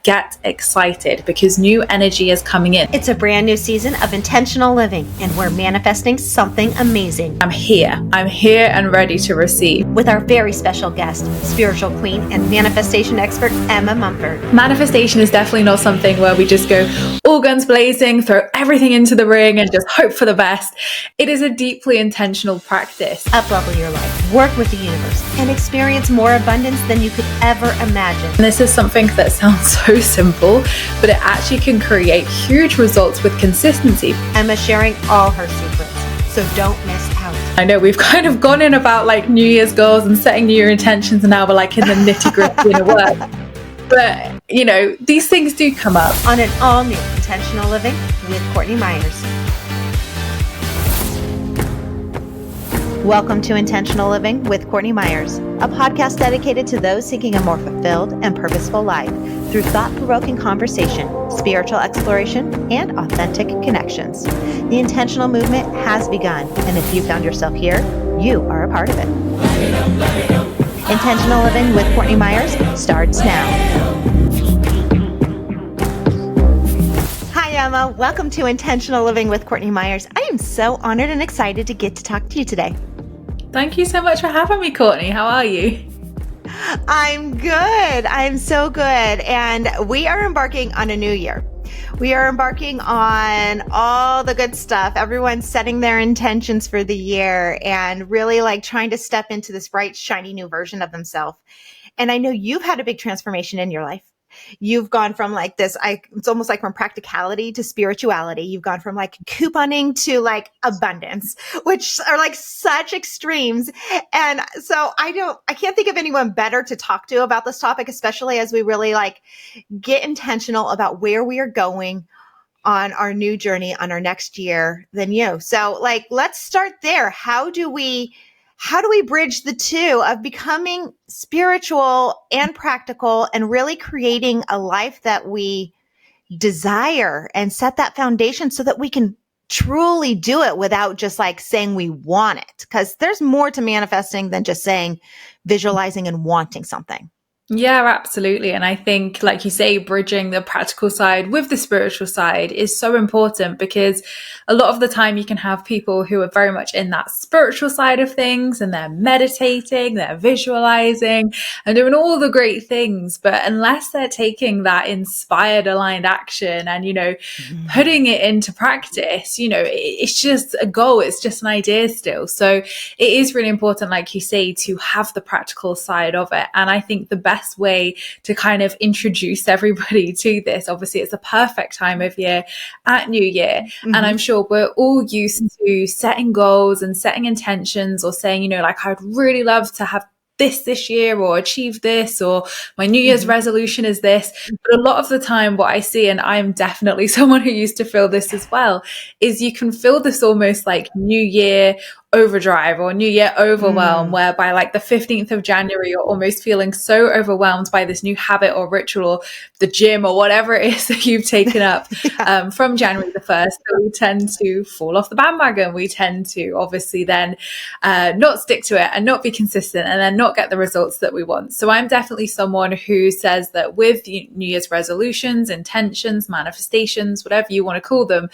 get excited because new energy is coming in. It's a brand new season of intentional living, and we're manifesting something amazing. I'm here and ready to receive. With our very special guest, spiritual queen and manifestation expert, Emma Mumford. Manifestation is definitely not something where we just go all guns blazing, throw everything into the ring and just hope for the best. It is a deeply intentional practice. Up-level your life, work with the universe, and experience more abundance than you could ever imagine. And this is something that sounds so simple, but it actually can create huge results with consistency. Emma's sharing all her secrets, so don't miss out. I know we've kind of gone in about like New Year's goals and setting New Year intentions, and now we're like in the nitty-gritty of work. But, you know, these things do come up. On an all-new Intentional Living with Courtney Meyers. Welcome to Intentional Living with Courtney Meyers, a podcast dedicated to those seeking a more fulfilled and purposeful life through thought-provoking conversation, spiritual exploration, and authentic connections. The intentional movement has begun, and if you found yourself here, you are a part of it. Intentional Living with Courtney Meyers starts now. Hi, Emma. Welcome to Intentional Living with Courtney Meyers. I am so honored and excited to get to talk to you today. Thank you so much for having me, Courtney. How are you? I'm good. I'm so good. And we are embarking on a new year. We are embarking on all the good stuff. Everyone's setting their intentions for the year and really like trying to step into this bright, shiny new version of themselves. And I know you've had a big transformation in your life. You've gone from like this, it's almost like from practicality to spirituality. You've gone from like couponing to like abundance, which are like such extremes. And so I can't think of anyone better to talk to about this topic, especially as we really like get intentional about where we are going on our new journey on our next year than you. So like, let's start there. How do we bridge the two of becoming spiritual and practical and really creating a life that we desire and set that foundation so that we can truly do it without just like saying we want it? Because there's more to manifesting than just saying, visualizing and wanting something. Yeah, absolutely. And I think, like you say, bridging the practical side with the spiritual side is so important, because a lot of the time you can have people who are very much in that spiritual side of things and they're meditating, they're visualizing and doing all the great things. But unless they're taking that inspired, aligned action and, you know, putting it into practice, you know, it's just a goal. It's just an idea still. So it is really important, like you say, to have the practical side of it. And I think the best way to kind of introduce everybody to this, obviously it's a perfect time of year at New Year. And I'm sure we're all used to setting goals and setting intentions, or saying, you know, like, I'd really love to have this year, or achieve this, or my New Year's resolution is this. But a lot of the time what I see, and I'm definitely someone who used to feel this as well, is you can feel this almost like New Year overdrive or New Year overwhelm, where by like the 15th of January, you're almost feeling so overwhelmed by this new habit or ritual, or the gym or whatever it is that you've taken up from January the 1st. So we tend to fall off the bandwagon. We tend to obviously then not stick to it and not be consistent, and then not get the results that we want. So I'm definitely someone who says that with New Year's resolutions, intentions, manifestations, whatever you want to call them,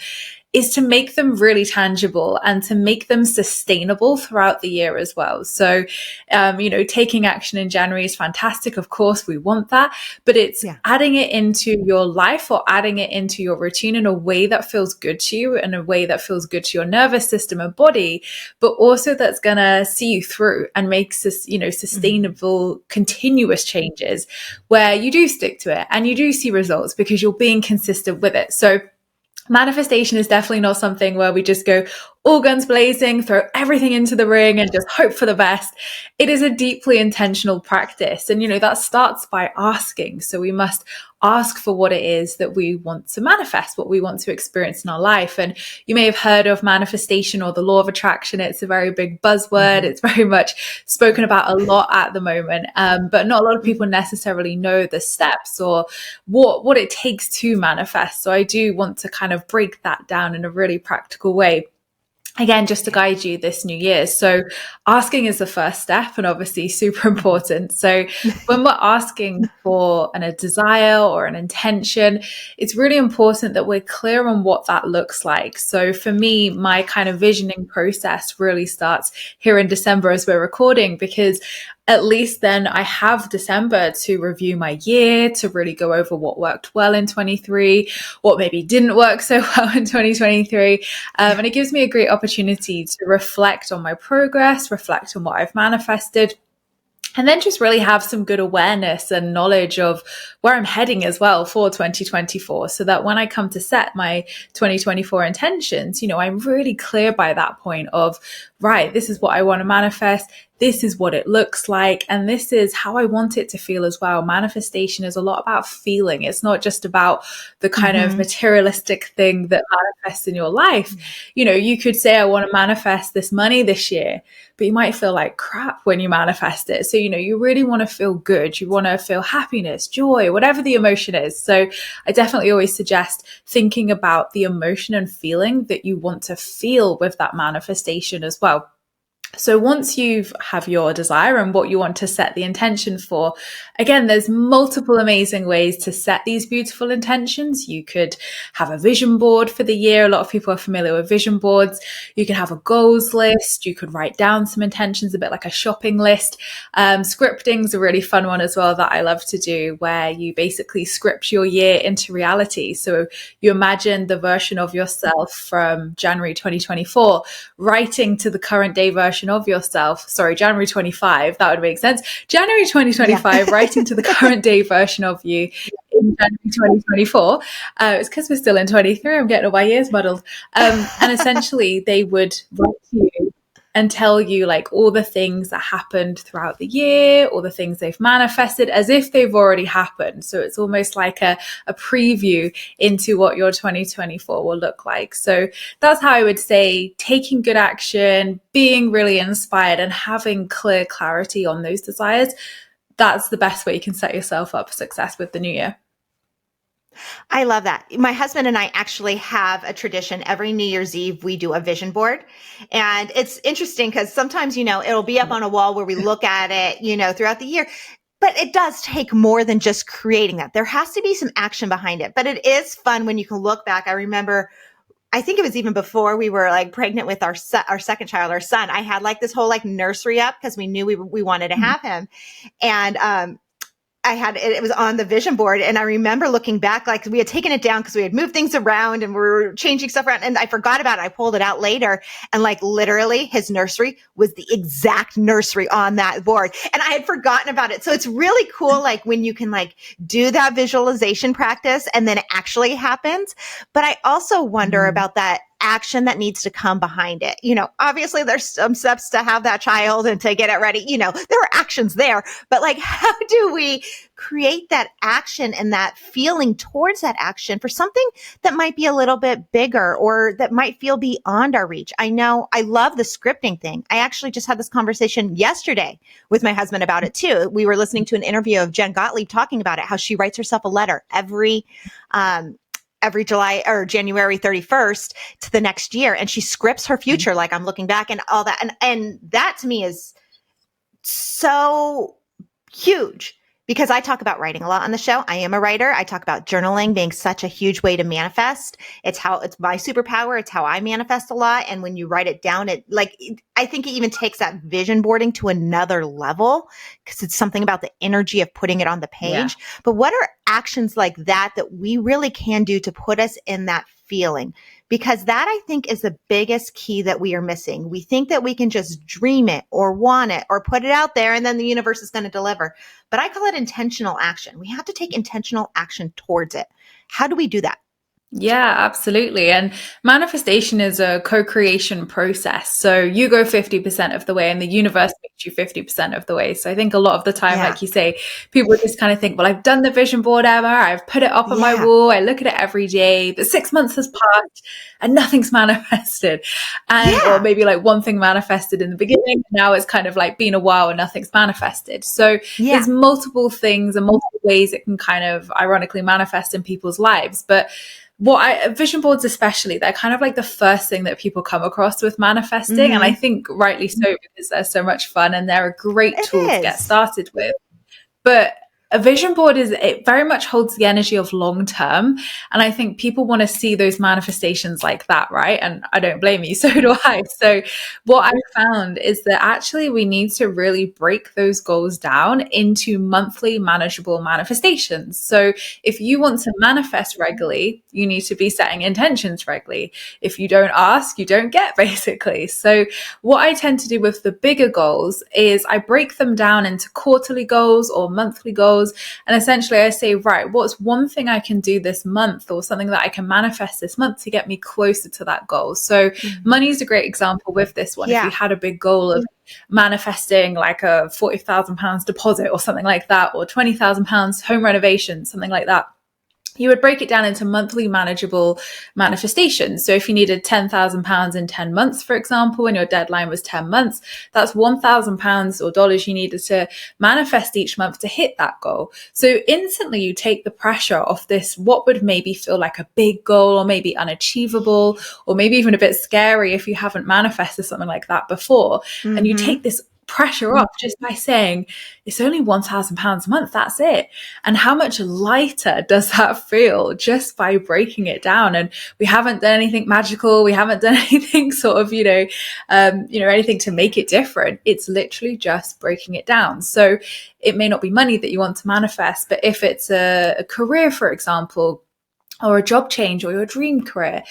is to make them really tangible and to make them sustainable throughout the year as well. So, you know, taking action in January is fantastic. Of course, we want that, but it's adding it into your life or adding it into your routine in a way that feels good to you, in a way that feels good to your nervous system and body, but also that's going to see you through and makes this, you know, sustainable, continuous changes where you do stick to it and you do see results because you're being consistent with it. So manifestation is definitely not something where we just go all guns blazing, throw everything into the ring and just hope for the best. It is a deeply intentional practice. And, you know, that starts by asking. So we must ask for what it is that we want to manifest, what we want to experience in our life. And you may have heard of manifestation or the law of attraction. It's a very big buzzword. It's very much spoken about a lot at the moment. But not a lot of people necessarily know the steps or what it takes to manifest. So I do want to kind of break that down in a really practical way. again, just to guide you this new year. So asking is the first step and obviously super important. So when we're asking for a desire or an intention, it's really important that we're clear on what that looks like. So for me, my kind of visioning process really starts here in December as we're recording, because at least then I have December to review my year, to really go over what worked well in 23, what maybe didn't work so well in 2023. And it gives me a great opportunity to reflect on my progress, reflect on what I've manifested, and then just really have some good awareness and knowledge of where I'm heading as well for 2024, so that when I come to set my 2024 intentions, I'm really clear by that point of, right, this is what I want to manifest. This is what it looks like. And this is how I want it to feel as well. Manifestation is a lot about feeling. It's not just about the kind of materialistic thing that manifests in your life. You could say, I want to manifest this money this year, but you might feel like crap when you manifest it. So, you really want to feel good. You want to feel happiness, joy, whatever the emotion is. So I definitely always suggest thinking about the emotion and feeling that you want to feel with that manifestation as well. So once you have your desire and what you want to set the intention for, again, there's multiple amazing ways to set these beautiful intentions. You could have a vision board for the year. A lot of people are familiar with vision boards. You could have a goals list. You could write down some intentions, a bit like a shopping list. Scripting is a really fun one as well that I love to do, where you basically script your year into reality. So you imagine the version of yourself from January 2024 writing to the current day version of yourself. Sorry, January 25, that would make sense. January 2025, writing to the current day version of you in January 2024. It's because we're still in 23. I'm getting all my years muddled. And essentially they would write to you and tell you like all the things that happened throughout the year, all the things they've manifested as if they've already happened. So it's almost like a preview into what your 2024 will look like. So that's how I would say taking good action, being really inspired, and having clear clarity on those desires. That's the best way you can set yourself up for success with the new year. I love that. My husband and I actually have a tradition. Every New Year's Eve, we do a vision board. And it's interesting because sometimes, it'll be up on a wall where we look at it, throughout the year. But it does take more than just creating that. There has to be some action behind it. But it is fun when you can look back. I remember, I think it was even before we were like pregnant with our second child, our son. I had like this whole like nursery up because we knew we wanted to have him. And, it was on the vision board, and I remember looking back, like we had taken it down because we had moved things around and we were changing stuff around, and I forgot about it. I pulled it out later, and like literally his nursery was the exact nursery on that board, and I had forgotten about it. So it's really cool, like when you can like do that visualization practice and then it actually happens. But I also wonder about that action that needs to come behind it. Obviously there's some steps to have that child and to get it ready. There are actions there, but like, how do we create that action and that feeling towards that action for something that might be a little bit bigger or that might feel beyond our reach? I know I love the scripting thing. I actually just had this conversation yesterday with my husband about it too. We were listening to an interview of Jen Gottlieb talking about it, how she writes herself a letter every July or January 31st to the next year. And she scripts her future. Like I'm looking back and all that. And that to me is so huge because I talk about writing a lot on the show. I am a writer. I talk about journaling being such a huge way to manifest. It's my superpower. It's how I manifest a lot. And when you write it down, I think it even takes that vision boarding to another level because it's something about the energy of putting it on the page. Yeah. But what are actions like that we really can do to put us in that feeling? Because that I think is the biggest key that we are missing. We think that we can just dream it or want it or put it out there and then the universe is going to deliver. But I call it intentional action. We have to take intentional action towards it. How do we do that? Yeah, absolutely. And manifestation is a co-creation process. So you go 50% of the way and the universe makes you 50% of the way. So I think a lot of the time, like you say, people just kind of think, well, I've done the vision board ever. I've put it up on my wall. I look at it every day. The 6 months has passed and nothing's manifested. And or maybe like one thing manifested in the beginning. And now it's kind of like been a while and nothing's manifested. So there's multiple things and multiple ways it can kind of ironically manifest in people's lives. But vision boards especially, they're kind of like the first thing that people come across with manifesting. And I think rightly so, because they're so much fun and they're a great tool to get started with. But a vision board it very much holds the energy of long term. And I think people want to see those manifestations like that, right? And I don't blame you. So do I. So what I found is that actually we need to really break those goals down into monthly manageable manifestations. So if you want to manifest regularly, you need to be setting intentions regularly. If you don't ask, you don't get, basically. So what I tend to do with the bigger goals is I break them down into quarterly goals or monthly goals. And essentially I say, right, what's one thing I can do this month, or something that I can manifest this month to get me closer to that goal? So money is a great example with this one. If you had a big goal of manifesting like a £40,000 deposit or something like that, or £20,000 home renovation, something like that, you would break it down into monthly manageable manifestations. So if you needed £10,000 in 10 months, for example, and your deadline was 10 months, that's £1,000 or dollars you needed to manifest each month to hit that goal. So instantly you take the pressure off this, what would maybe feel like a big goal, or maybe unachievable, or maybe even a bit scary if you haven't manifested something like that before. And you take this pressure off just by saying it's only £1,000 a month, that's it. And how much lighter does that feel just by breaking it down? And we haven't done anything magical, we haven't done anything sort of anything to make it different. It's literally just breaking it down. So it may not be money that you want to manifest, but if it's a career, for example, or a job change, or your dream career,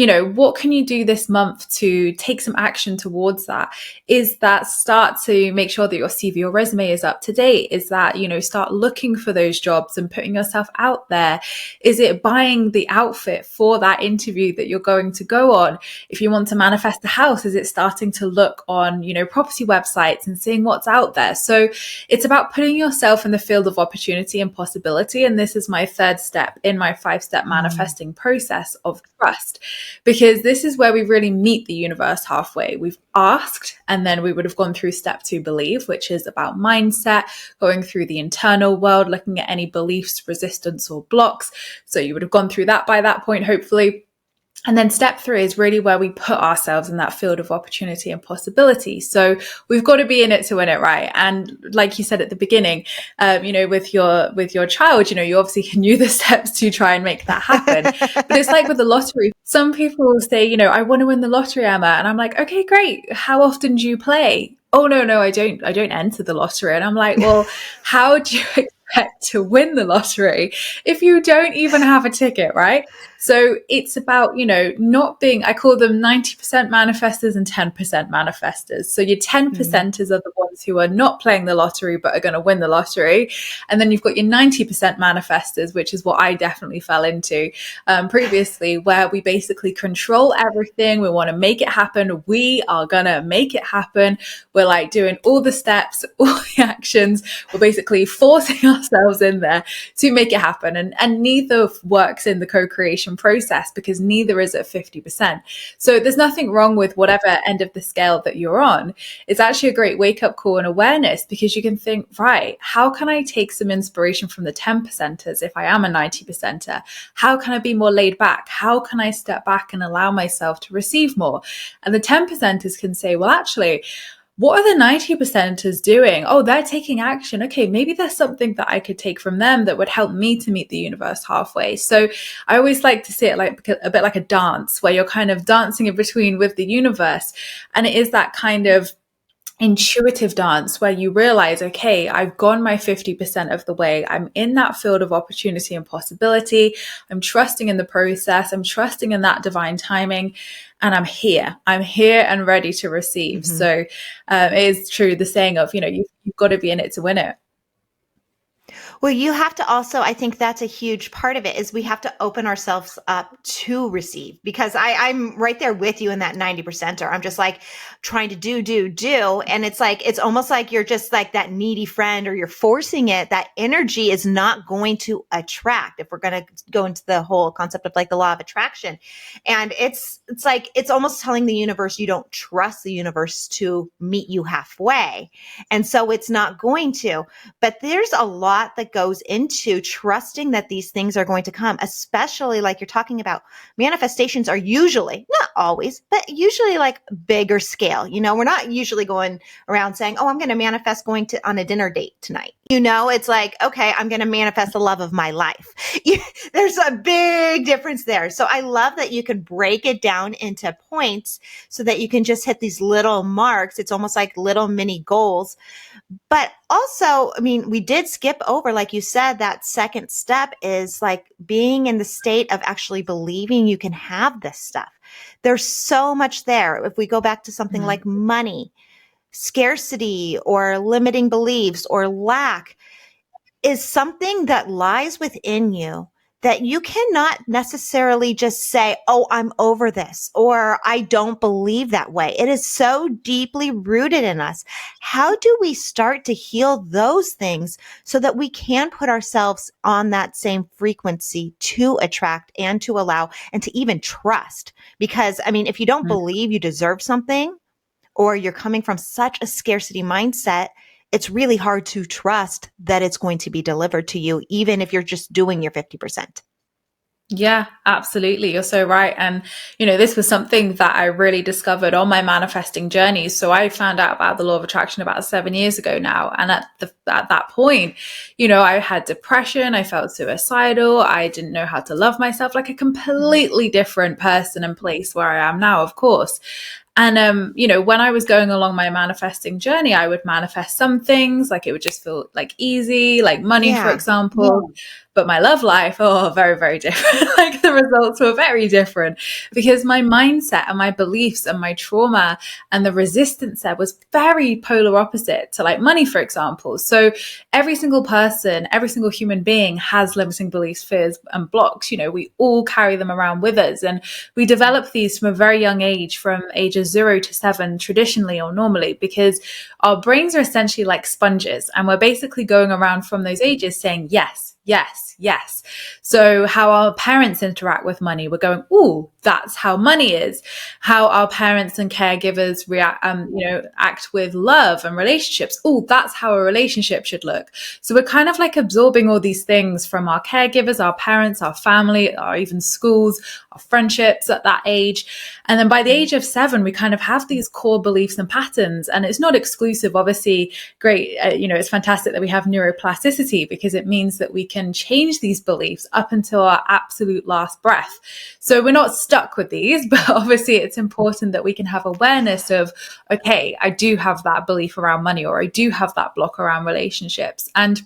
what can you do this month to take some action towards that? Is that start to make sure that your CV or resume is up to date? Is that, start looking for those jobs and putting yourself out there? Is it buying the outfit for that interview that you're going to go on? If you want to manifest a house, is it starting to look on, property websites and seeing what's out there? So it's about putting yourself in the field of opportunity and possibility. And this is my third step in my 5-step manifesting process of trust. Because this is where we really meet the universe halfway. We've asked, and then we would have gone through step 2, believe, which is about mindset, going through the internal world, looking at any beliefs, resistance, or blocks. So you would have gone through that by that point, hopefully. And then step 3 is really where we put ourselves in that field of opportunity and possibility. So we've got to be in it to win it, right? And like you said at the beginning, with your child, you obviously knew the steps to try and make that happen. But it's like with the lottery. Some people will say, I want to win the lottery, Emma. And I'm like, okay, great. How often do you play? Oh, no, I don't enter the lottery. And I'm like, well, how do you expect to win the lottery if you don't even have a ticket, right? So it's about, not being, I call them 90% manifestors and 10% manifestors. So your 10%ers are the ones who are not playing the lottery, but are going to win the lottery. And then you've got your 90% manifestors, which is what I definitely fell into previously, where we basically control everything. We want to make it happen. We are going to make it happen. We're like doing all the steps, all the actions. We're basically forcing ourselves in there to make it happen. And neither works in the co-creation process, because neither is at 50%. So there's nothing wrong with whatever end of the scale that you're on. It's actually a great wake-up call and awareness, because you can think, right, how can I take some inspiration from the 10%ers if I am a 90%er? How can I be more laid back? How can I step back and allow myself to receive more? And the 10%ers can say, well, actually, what are the 90%ers doing? Oh, they're taking action. Okay, maybe there's something that I could take from them that would help me to meet the universe halfway. So I always like to see it like a bit like a dance, where you're kind of dancing in between with the universe. And it is that kind of intuitive dance where you realize, okay, I've gone my 50% of the way. I'm in that field of opportunity and possibility. I'm trusting in the process. I'm trusting in that divine timing. And I'm here and ready to receive. So it is true, the saying of, you've got to be in it to win it. Well, you have to also, I think that's a huge part of it, is we have to open ourselves up to receive, because I'm right there with you in that 90%er. I'm just like trying to do. And it's like, it's almost like you're just like that needy friend, or you're forcing it. That energy is not going to attract, if we're going to go into the whole concept of like the law of attraction. And it's like, it's almost telling the universe, you don't trust the universe to meet you halfway. And so it's not going to, but there's a lot that that goes into trusting that these things are going to come, especially like you're talking about. Manifestations are usually, not always, but usually like bigger scale. We're not usually going around saying, oh, I'm going to manifest going on a dinner date tonight. It's like, okay, I'm going to manifest the love of my life. There's a big difference there. So I love that you can break it down into points so that you can just hit these little marks. It's almost like little mini goals. But also, we did skip over, like you said, that second step is like being in the state of actually believing you can have this stuff. There's so much there. If we go back to something like money, scarcity or limiting beliefs or lack is something that lies within you that you cannot necessarily just say, oh, I'm over this, or I don't believe that way. It is so deeply rooted in us. How do we start to heal those things so that we can put ourselves on that same frequency to attract and to allow and to even trust? Because, if you don't believe you deserve something, or you're coming from such a scarcity mindset, it's really hard to trust that it's going to be delivered to you, even if you're just doing your 50%. Yeah, absolutely. You're so right. And, this was something that I really discovered on my manifesting journey. So I found out about the law of attraction about 7 years ago now. And at that point, I had depression. I felt suicidal. I didn't know how to love myself, like a completely different person and place where I am now, of course. And, when I was going along my manifesting journey, I would manifest some things, like it would just feel like easy, like money, for example. But my love life, very, very different. Like the results were very different because my mindset and my beliefs and my trauma and the resistance there was very polar opposite to like money, for example. So every single person, every single human being has limiting beliefs, fears, and blocks. We all carry them around with us. And we develop these from a very young age, from ages 0 to 7, traditionally or normally, because our brains are essentially like sponges. And we're basically going around from those ages saying, yes, yes, yes. So how our parents interact with money, we're going, ooh, that's how money is. How our parents and caregivers react, act with love and relationships. Oh, that's how a relationship should look. So we're kind of like absorbing all these things from our caregivers, our parents, our family, or even schools, our friendships at that age. And then by the age of 7, we kind of have these core beliefs and patterns. And it's not exclusive, obviously. Great. It's fantastic that we have neuroplasticity because it means that we can change these beliefs up until our absolute last breath. So we're not stuck with these, but obviously it's important that we can have awareness of, okay, I do have that belief around money, or I do have that block around relationships. And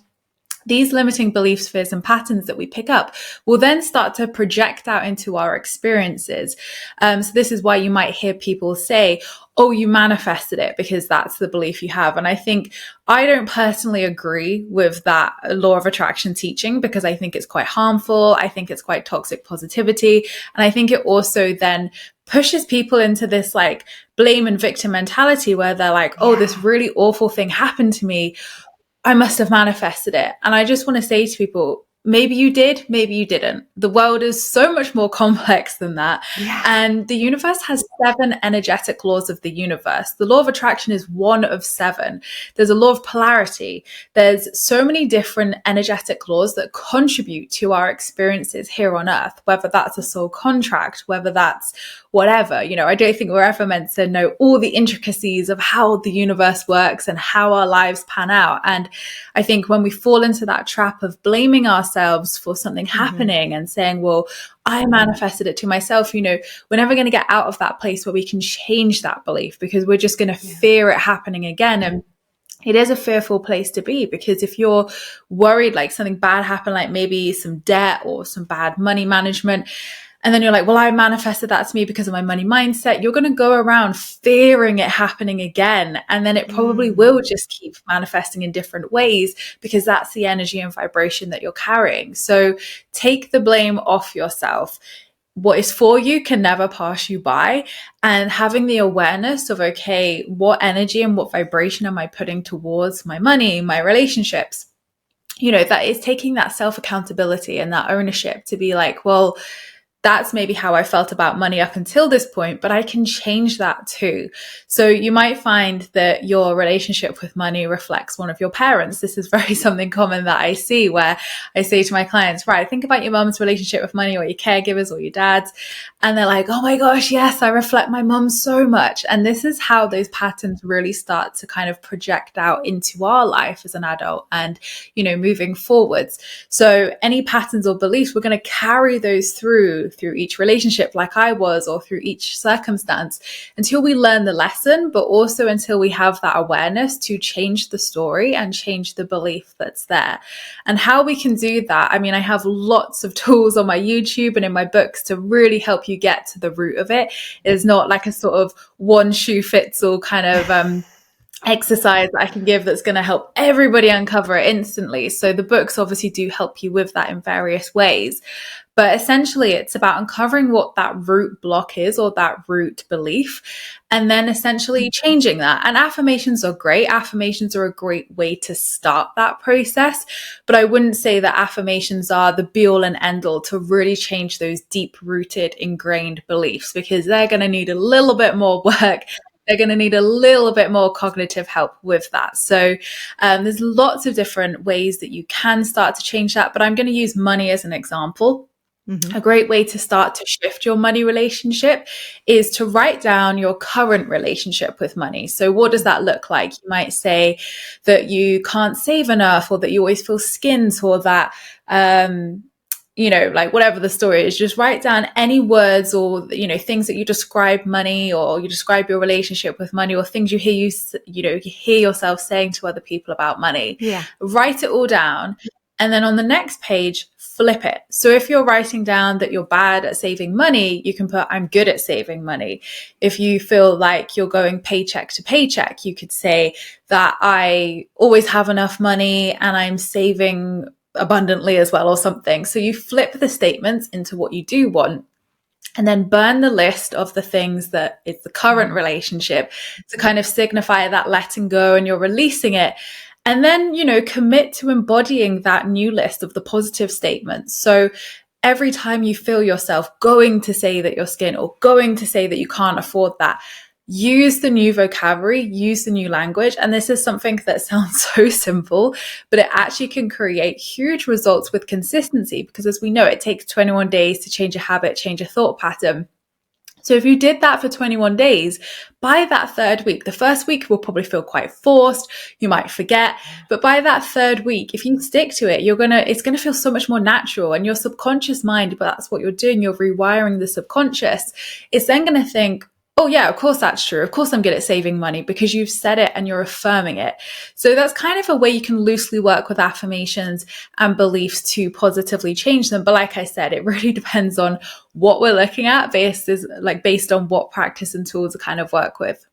these limiting beliefs, fears, and patterns that we pick up will then start to project out into our experiences. So this is why you might hear people say, oh, you manifested it because that's the belief you have. And I think I don't personally agree with that law of attraction teaching because I think it's quite harmful. I think it's quite toxic positivity. And I think it also then pushes people into this like blame and victim mentality where they're like, oh, this really awful thing happened to me. I must have manifested it. And I just want to say to people, maybe you did, maybe you didn't. The world is so much more complex than that. Yeah. And the universe has 7 energetic laws of the universe. The law of attraction is one of 7. There's a law of polarity. There's so many different energetic laws that contribute to our experiences here on earth, whether that's a soul contract, whether that's whatever. I don't think we're ever meant to know all the intricacies of how the universe works and how our lives pan out. And I think when we fall into that trap of blaming ourselves for something happening and saying, well, I manifested it to myself, we're never going to get out of that place where we can change that belief because we're just going to fear it happening again. And it is a fearful place to be because if you're worried like something bad happened, like maybe some debt or some bad money management, and then you're like, well, I manifested that to me because of my money mindset. You're going to go around fearing it happening again. And then it probably will just keep manifesting in different ways because that's the energy and vibration that you're carrying. So take the blame off yourself. What is for you can never pass you by. And having the awareness of, okay, what energy and what vibration am I putting towards my money, my relationships? That is taking that self-accountability and that ownership to be like, well, that's maybe how I felt about money up until this point, but I can change that too. So you might find that your relationship with money reflects one of your parents. This is very something common that I see, where I say to my clients, right, think about your mom's relationship with money, or your caregivers, or your dad's. And they're like, oh my gosh, yes, I reflect my mom so much. And this is how those patterns really start to kind of project out into our life as an adult and, moving forwards. So any patterns or beliefs, we're going to carry those through each relationship, like I was, or through each circumstance, until we learn the lesson, but also until we have that awareness to change the story and change the belief that's there. And how we can do that, I mean, I have lots of tools on my YouTube and in my books to really help you get to the root of it. It's not like a sort of one shoe fits all kind of exercise that I can give that's going to help everybody uncover it instantly. So the books obviously do help you with that in various ways. But essentially, it's about uncovering what that root block is, or that root belief, and then essentially changing that. And affirmations are great. Affirmations are a great way to start that process. But I wouldn't say that affirmations are the be all and end all to really change those deep rooted, ingrained beliefs, because they're going to need a little bit more work. They're going to need a little bit more cognitive help with that. So there's lots of different ways that you can start to change that. But I'm going to use money as an example. A great way to start to shift your money relationship is to write down your current relationship with money. So what does that look like? You might say that you can't save enough, or that you always feel skint, or that, like whatever the story is, just write down any words or, things that you describe money, or you describe your relationship with money, or things you hear yourself saying to other people about money. Yeah. Write it all down. And then on the next page, flip it. So if you're writing down that you're bad at saving money, you can put, I'm good at saving money. If you feel like you're going paycheck to paycheck, you could say that I always have enough money and I'm saving abundantly as well, or something. So you flip the statements into what you do want. And then burn the list of the things that is the current relationship to kind of signify that letting go and you're releasing it. And then, commit to embodying that new list of the positive statements. So every time you feel yourself going to say that you're skint, or going to say that you can't afford that, use the new vocabulary, use the new language. And this is something that sounds so simple, but it actually can create huge results with consistency, because as we know, it takes 21 days to change a habit, change a thought pattern. So if you did that for 21 days, by that third week, the first week will probably feel quite forced. You might forget, but by that third week, if you stick to it, it's going to feel so much more natural, and your subconscious mind, but that's what you're doing. You're rewiring the subconscious. It's then going to think, oh yeah, of course that's true. Of course I'm good at saving money, because you've said it and you're affirming it. So that's kind of a way you can loosely work with affirmations and beliefs to positively change them. But like I said, it really depends on what we're looking at, based on what practice and tools to kind of work with.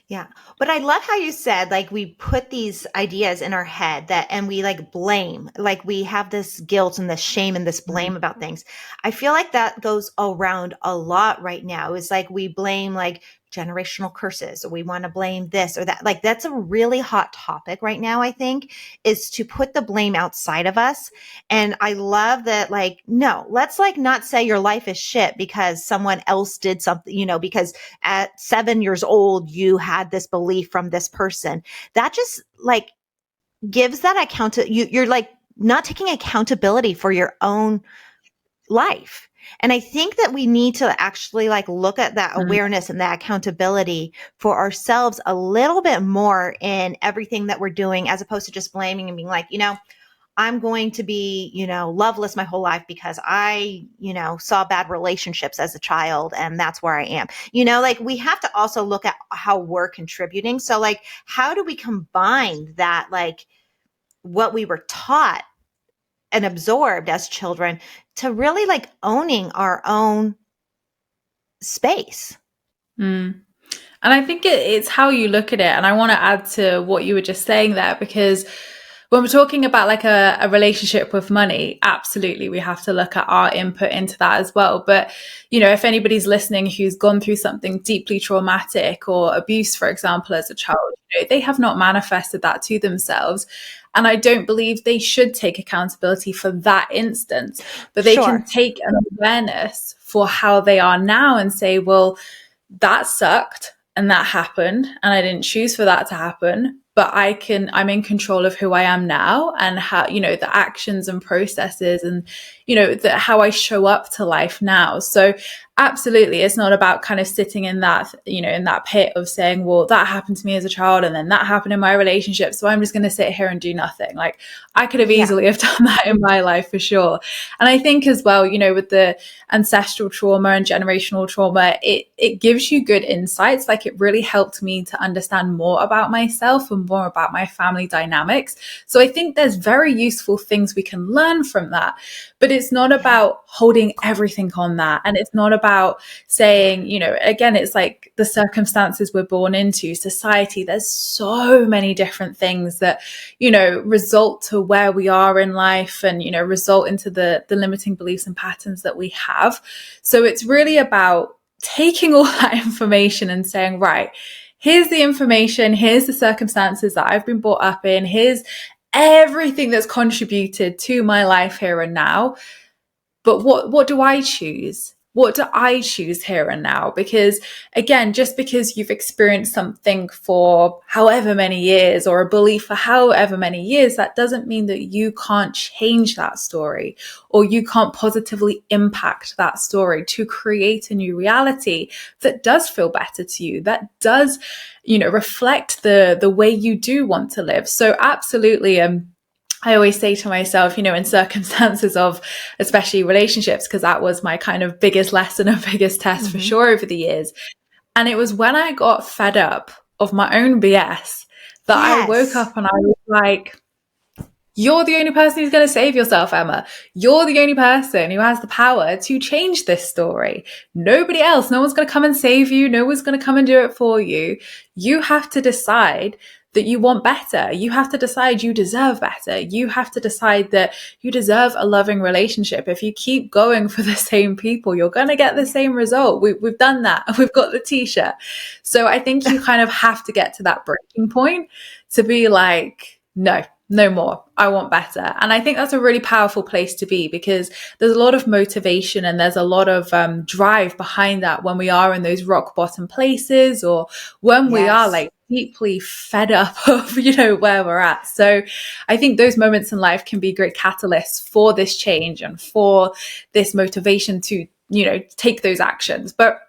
Yeah. But I love how you said, like, we put these ideas in our head and we blame, like we have this guilt and this shame and this blame about things. I feel like that goes around a lot right now. It's like we blame generational curses, or we want to blame this or that. Like, that's a really hot topic right now, I think, is to put the blame outside of us. And I love that, no, let's not say your life is shit because someone else did something, because at 7 years old, you had this belief from this person. That just gives that you're not taking accountability for your own life. And I think that we need to actually look at that awareness and that accountability for ourselves a little bit more in everything that we're doing, as opposed to just blaming and being I'm going to be, loveless my whole life because I, saw bad relationships as a child and that's where I am. We have to also look at how we're contributing. So how do we combine that, what we were taught and absorbed as children, to really owning our own space? And I think it's how you look at it. And I want to add to what you were just saying there, because When we're talking about like a relationship with money, absolutely, we have to look at our input into that as well. But, you know, if anybody's listening who's gone through something deeply traumatic or abuse, for example, as a child, you know, they have not manifested that to themselves. And I don't believe they should take accountability for that instance, but they can take an awareness for how they are now and say, well, that sucked and that happened and I didn't choose for that to happen, but I'm in control of who I am now and how, you know, the actions and processes and, you know, how I show up to life now. So absolutely, it's not about kind of sitting in that, you know, in that pit of saying, well, that happened to me as a child and then that happened in my relationship, so I'm just going to sit here and do nothing. Like, I could have easily have done that in my life for sure. And I think as well, you know, with the ancestral trauma and generational trauma, it gives you good insights. Like, it really helped me to understand more about myself and more about my family dynamics. So I think there's very useful things we can learn from that, but it's not about holding everything on that. And it's not about saying, you know, again, it's like the circumstances we're born into, society, there's so many different things that, you know, result to where we are in life and, you know, result into the limiting beliefs and patterns that we have. So it's really about taking all that information and saying, right, here's the information, here's the circumstances that I've been brought up in, here's everything that's contributed to my life here and now. But what do I choose? What do I choose here and now? Because again, just because you've experienced something for however many years or a belief for however many years, that doesn't mean that you can't change that story or you can't positively impact that story to create a new reality that does feel better to you, that does, you know, reflect the way you do want to live. So absolutely, I always say to myself, you know, in circumstances of especially relationships, because that was my kind of biggest lesson and biggest test for sure over the years. And it was when I got fed up of my own BS that I woke up and I was like, you're the only person who's going to save yourself, Emma. You're the only person who has the power to change this story. Nobody else. No one's going to come and save you. No one's going to come and do it for you. You have to decide that you want better. You have to decide you deserve better. You have to decide that you deserve a loving relationship. If you keep going for the same people, you're going to get the same result. We've done that. We've got the t-shirt. So I think you kind of have to get to that breaking point to be like, no more. I want better. And I think that's a really powerful place to be, because there's a lot of motivation and there's a lot of drive behind that when we are in those rock bottom places or when we are like deeply fed up of, you know, where we're at. So I think those moments in life can be great catalysts for this change and for this motivation to, you know, take those actions. But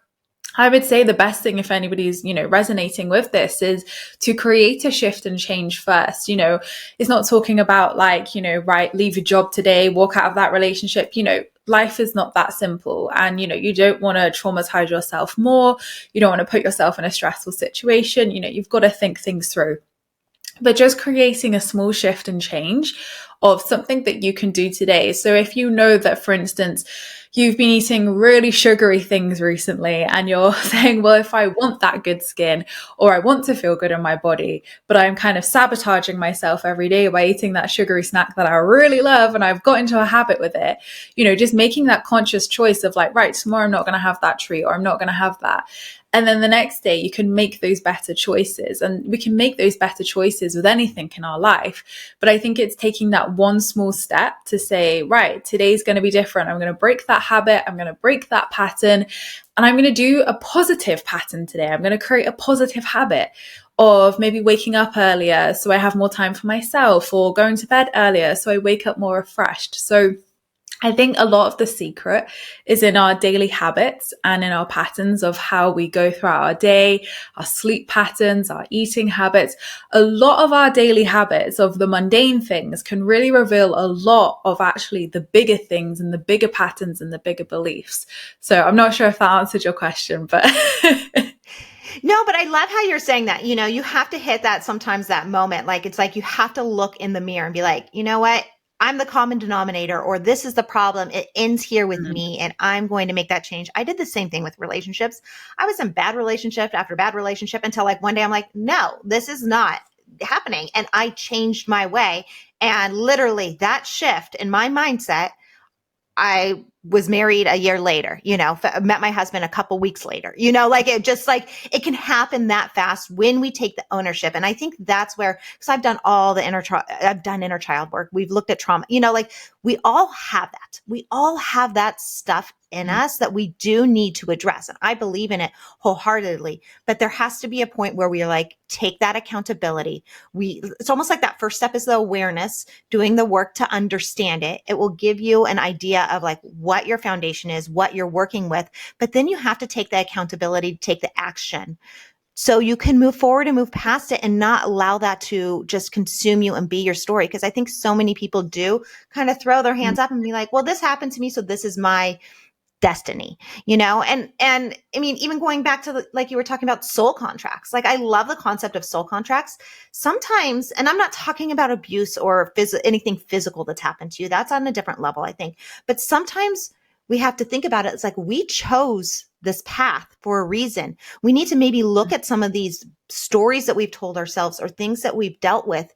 I would say the best thing, if anybody's, you know, resonating with this, is to create a shift and change first. You know, it's not talking about like, you know, right, leave your job today, walk out of that relationship. You know, life is not that simple. And, you know, you don't want to traumatize yourself more. You don't want to put yourself in a stressful situation. You know, you've got to think things through. But just creating a small shift and change of something that you can do today. So if you know that, for instance, you've been eating really sugary things recently and you're saying, well, if I want that good skin or I want to feel good in my body, but I'm kind of sabotaging myself every day by eating that sugary snack that I really love and I've got into a habit with it, you know, just making that conscious choice of like, right, tomorrow I'm not going to have that treat or I'm not going to have that. And then the next day you can make those better choices, and we can make those better choices with anything in our life. But I think it's taking that one small step to say, right, today's going to be different. I'm going to break that habit. I'm going to break that pattern, and I'm going to do a positive pattern today. I'm going to create a positive habit of maybe waking up earlier so I have more time for myself, or going to bed earlier so I wake up more refreshed. So I think a lot of the secret is in our daily habits and in our patterns of how we go throughout our day, our sleep patterns, our eating habits. A lot of our daily habits of the mundane things can really reveal a lot of actually the bigger things and the bigger patterns and the bigger beliefs. So I'm not sure if that answered your question, but... No, but I love how you're saying that. You know, you have to hit that sometimes, that moment. Like, it's like you have to look in the mirror and be like, you know what? I'm the common denominator, or this is the problem. It ends here with me, and I'm going to make that change. I did the same thing with relationships. I was in bad relationship after bad relationship until like one day I'm like, no, this is not happening. And I changed my way. And literally that shift in my mindset, I was married a year later, met my husband a couple weeks later, like it just like it can happen that fast when we take the ownership. And I think that's where, because I've done all the I've done inner child work. We've looked at trauma, like we all have that. We all have that stuff in us that we do need to address. And I believe in it wholeheartedly, but there has to be a point where we are like, take that accountability. It's almost like that first step is the awareness, doing the work to understand it. It will give you an idea of like what your foundation is, what you're working with, but then you have to take the accountability to take the action. So you can move forward and move past it and not allow that to just consume you and be your story. Because I think so many people do kind of throw their hands up and be like, well, this happened to me, so this is my destiny, and I mean, even going back to like you were talking about soul contracts, like I love the concept of soul contracts sometimes. And I'm not talking about abuse or anything physical that's happened to you. That's on a different level, I think. But sometimes we have to think about it. It's like we chose this path for a reason. We need to maybe look at some of these stories that we've told ourselves or things that we've dealt with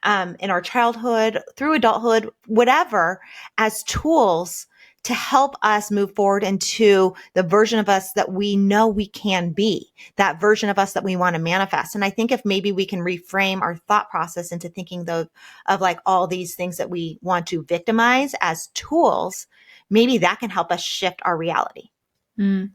in our childhood, through adulthood, whatever, as tools to help us move forward into the version of us that we know we can be, that version of us that we want to manifest. And I think if maybe we can reframe our thought process into thinking of like all these things that we want to victimize as tools, maybe that can help us shift our reality. And,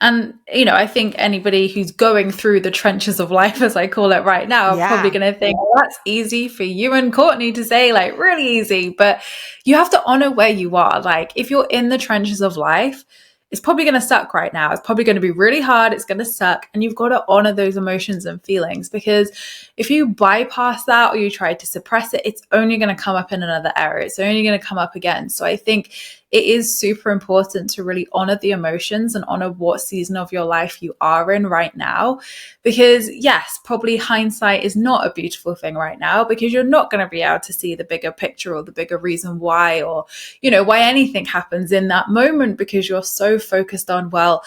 I think anybody who's going through the trenches of life, as I call it right now, are probably going to think, well, that's easy for you and Courtney to say, like really easy, but you have to honor where you are. Like if you're in the trenches of life, it's probably going to suck right now. It's probably going to be really hard. It's going to suck. And you've got to honor those emotions and feelings, because if you bypass that or you try to suppress it, it's only going to come up in another area. It's only going to come up again. So I think it is super important to really honor the emotions and honor what season of your life you are in right now. Because yes, probably hindsight is not a beautiful thing right now, because you're not going to be able to see the bigger picture or the bigger reason why, or, why anything happens in that moment, because you're so focused on, well,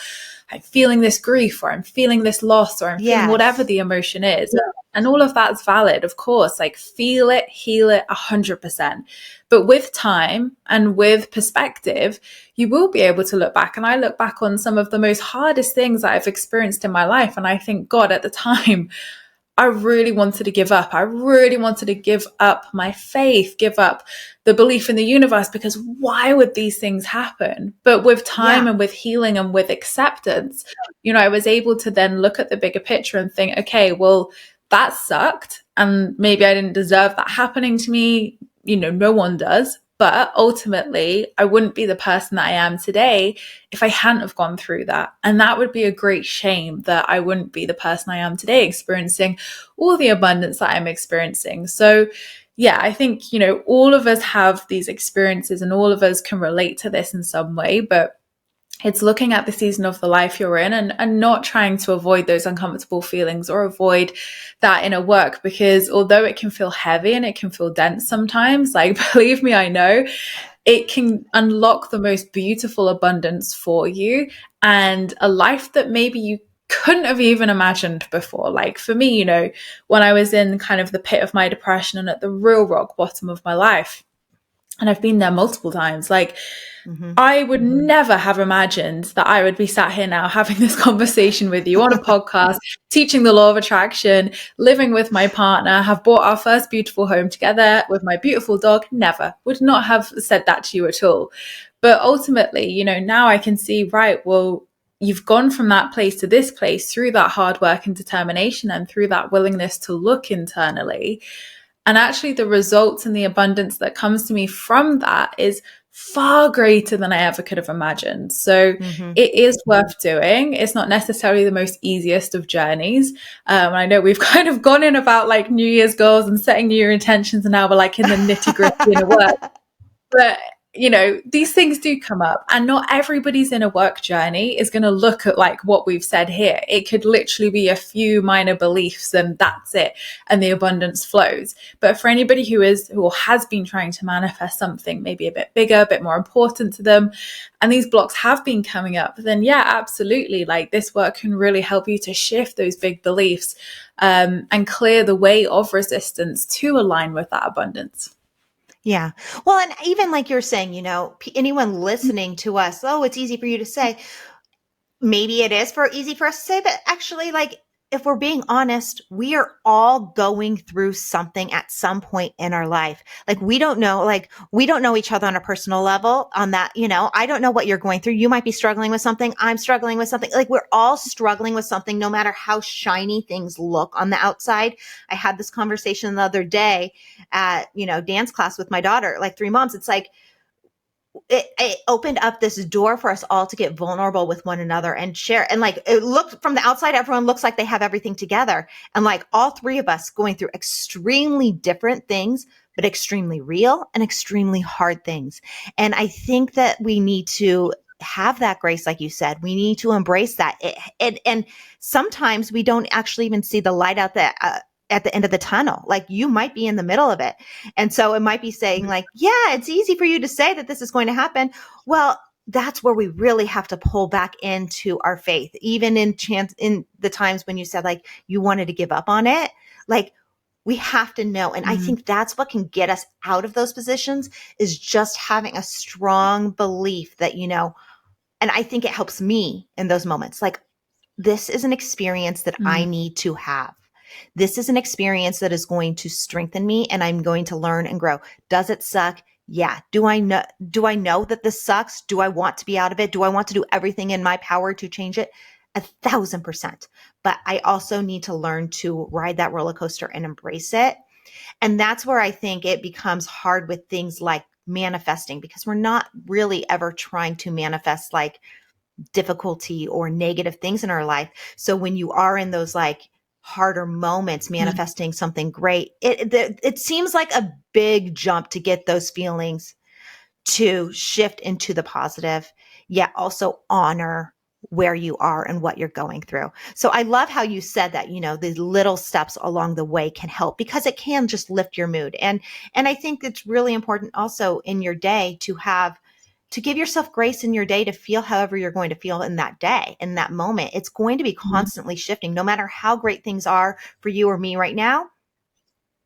I'm feeling this grief, or I'm feeling this loss, or I'm feeling whatever the emotion is. And all of that's valid, of course, like feel it, heal it 100%. But with time and with perspective, you will be able to look back. And I look back on some of the most hardest things that I've experienced in my life. And I think, God, at the time, I really wanted to give up. I really wanted to give up my faith, give up the belief in the universe, because why would these things happen? But with time and with healing and with acceptance, I was able to then look at the bigger picture and think, okay, well, that sucked. And maybe I didn't deserve that happening to me. No one does. But ultimately, I wouldn't be the person that I am today if I hadn't have gone through that. And that would be a great shame, that I wouldn't be the person I am today, experiencing all the abundance that I'm experiencing. So yeah, I think, all of us have these experiences and all of us can relate to this in some way, but it's looking at the season of the life you're in and not trying to avoid those uncomfortable feelings or avoid that inner work, because although it can feel heavy and it can feel dense sometimes, like, believe me, I know, it can unlock the most beautiful abundance for you and a life that maybe you couldn't have even imagined before. Like for me, when I was in kind of the pit of my depression and at the real rock bottom of my life, and I've been there multiple times, like, I would never have imagined that I would be sat here now having this conversation with you on a podcast, teaching the law of attraction, living with my partner, have bought our first beautiful home together with my beautiful dog. Never, would not have said that to you at all. But ultimately, now I can see, right, well, you've gone from that place to this place through that hard work and determination and through that willingness to look internally. And actually the results and the abundance that comes to me from that is far greater than I ever could have imagined. So it is worth doing. It's not necessarily the most easiest of journeys. I know we've kind of gone in about like New Year's goals and setting New Year intentions, and now we're like in the nitty gritty in a work. But these things do come up, and not everybody's inner work journey is going to look at like what we've said here. It could literally be a few minor beliefs and that's it, and the abundance flows. But for anybody who has been trying to manifest something maybe a bit bigger, a bit more important to them, and these blocks have been coming up, then yeah, absolutely, like this work can really help you to shift those big beliefs and clear the way of resistance to align with that abundance. Yeah. Well, and even like you're saying, anyone listening to us, oh, it's easy for you to say. Maybe it is easy for us to say, but actually, like, if we're being honest, we are all going through something at some point in our life. Like, we don't know each other on a personal level on that. I don't know what you're going through. You might be struggling with something. I'm struggling with something. Like, we're all struggling with something, no matter how shiny things look on the outside. I had this conversation the other day at, dance class with my daughter, like 3 months. It's like, it opened up this door for us all to get vulnerable with one another and share. And like, it looked from the outside, everyone looks like they have everything together. And like all three of us going through extremely different things, but extremely real and extremely hard things. And I think that we need to have that grace. Like you said, we need to embrace that. And sometimes we don't actually even see the light out at the end of the tunnel. Like, you might be in the middle of it. And so it might be saying like, yeah, it's easy for you to say that this is going to happen. Well, that's where we really have to pull back into our faith. Even in the times when you said like you wanted to give up on it, like, we have to know. And I think that's what can get us out of those positions, is just having a strong belief that, and I think it helps me in those moments. Like, this is an experience that I need to have. This is an experience that is going to strengthen me, and I'm going to learn and grow. Does it suck? Yeah. Do I know that this sucks? Do I want to be out of it? Do I want to do everything in my power to change it? 1,000%. But I also need to learn to ride that roller coaster and embrace it. And that's where I think it becomes hard with things like manifesting, because we're not really ever trying to manifest like difficulty or negative things in our life. So when you are in those like harder moments, manifesting something great, it seems like a big jump to get those feelings to shift into the positive, yet also honor where you are and what you're going through. So I love how you said that, these little steps along the way can help, because it can just lift your mood. And I think it's really important also in your day to give yourself grace in your day to feel however you're going to feel in that day, in that moment. It's going to be constantly shifting. No matter how great things are for you or me right now,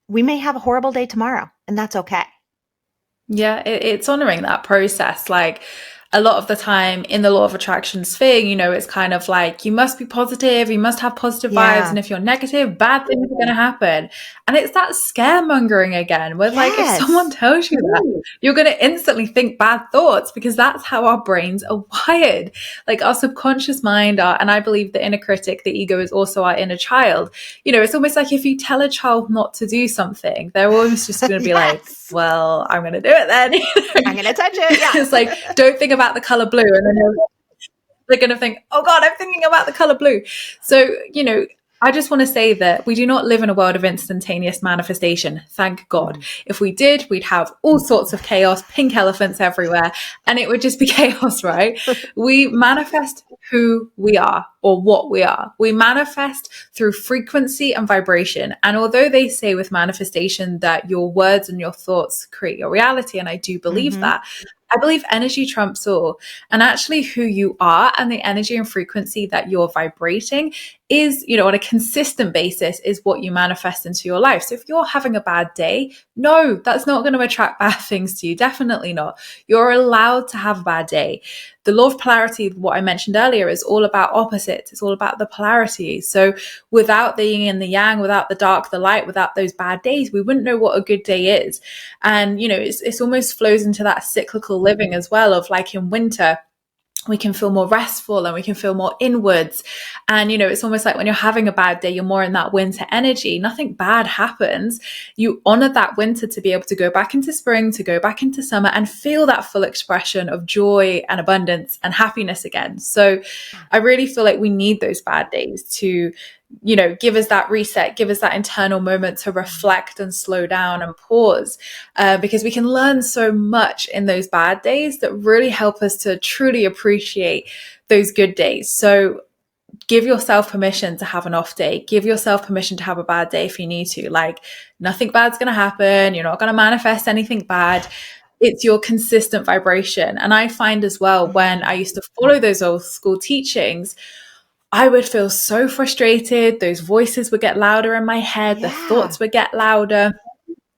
we may have a horrible day tomorrow, and that's okay. Yeah, it's honoring that process. Like, a lot of the time in the law of attraction sphere, it's kind of like, you must be positive, you must have positive vibes. And if you're negative, bad things are going to happen. And it's that scaremongering again, where like, if someone tells you that, you're going to instantly think bad thoughts, because that's how our brains are wired. Like, our subconscious mind and I believe the inner critic, the ego, is also our inner child. It's almost like if you tell a child not to do something, they're always just going to be like, well, I'm going to do it then. I'm going to touch it. Yeah. It's like, don't think about the color blue. And then they're going to think, oh God, I'm thinking about the color blue. So, I just want to say that we do not live in a world of instantaneous manifestation. Thank God. If we did, we'd have all sorts of chaos, pink elephants everywhere, and it would just be chaos, right? We manifest who we are or what we are. We manifest through frequency and vibration. And although they say with manifestation that your words and your thoughts create your reality, and I do believe that, I believe energy trumps all. And actually who you are and the energy and frequency that you're vibrating is, on a consistent basis, is what you manifest into your life. So if you're having a bad day, no, that's not going to attract bad things to you. Definitely not. You're allowed to have a bad day. The law of polarity, what I mentioned earlier, is all about opposites. It's all about the polarity. So without the yin and the yang, without the dark, the light, without those bad days, we wouldn't know what a good day is. And, it's almost flows into that cyclical living as well, of like in winter, we can feel more restful and we can feel more inwards. And, it's almost like when you're having a bad day, you're more in that winter energy. Nothing bad happens. You honor that winter to be able to go back into spring, to go back into summer and feel that full expression of joy and abundance and happiness again. So I really feel like we need those bad days to, give us that reset, give us that internal moment to reflect and slow down and pause, because we can learn so much in those bad days that really help us to truly appreciate those good days. So give yourself permission to have an off day. Give yourself permission to have a bad day if you need to. Like, nothing bad's going to happen. You're not going to manifest anything bad. It's your consistent vibration. And I find as well, when I used to follow those old school teachings, I would feel so frustrated. Those voices would get louder in my head. The thoughts would get louder.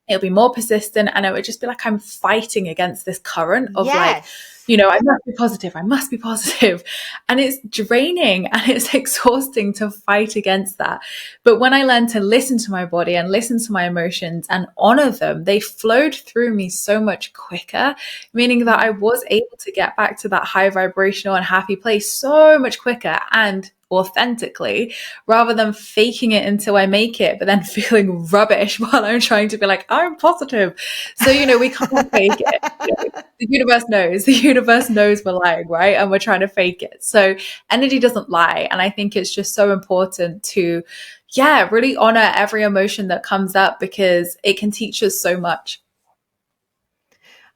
it'll be more persistent, and it would just be like I'm fighting against this current of like, Yes. I must be positive, I must be positive. And it's draining and it's exhausting to fight against that. But when I learned to listen to my body and listen to my emotions and honor them, they flowed through me so much quicker, meaning that I was able to get back to that high vibrational and happy place so much quicker and authentically, rather than faking it until I make it, but then feeling rubbish while I'm trying to be like, I'm positive. So, we can't fake it. The universe knows we're lying, right? And we're trying to fake it. So energy doesn't lie. And I think it's just so important to, really honor every emotion that comes up, because it can teach us so much.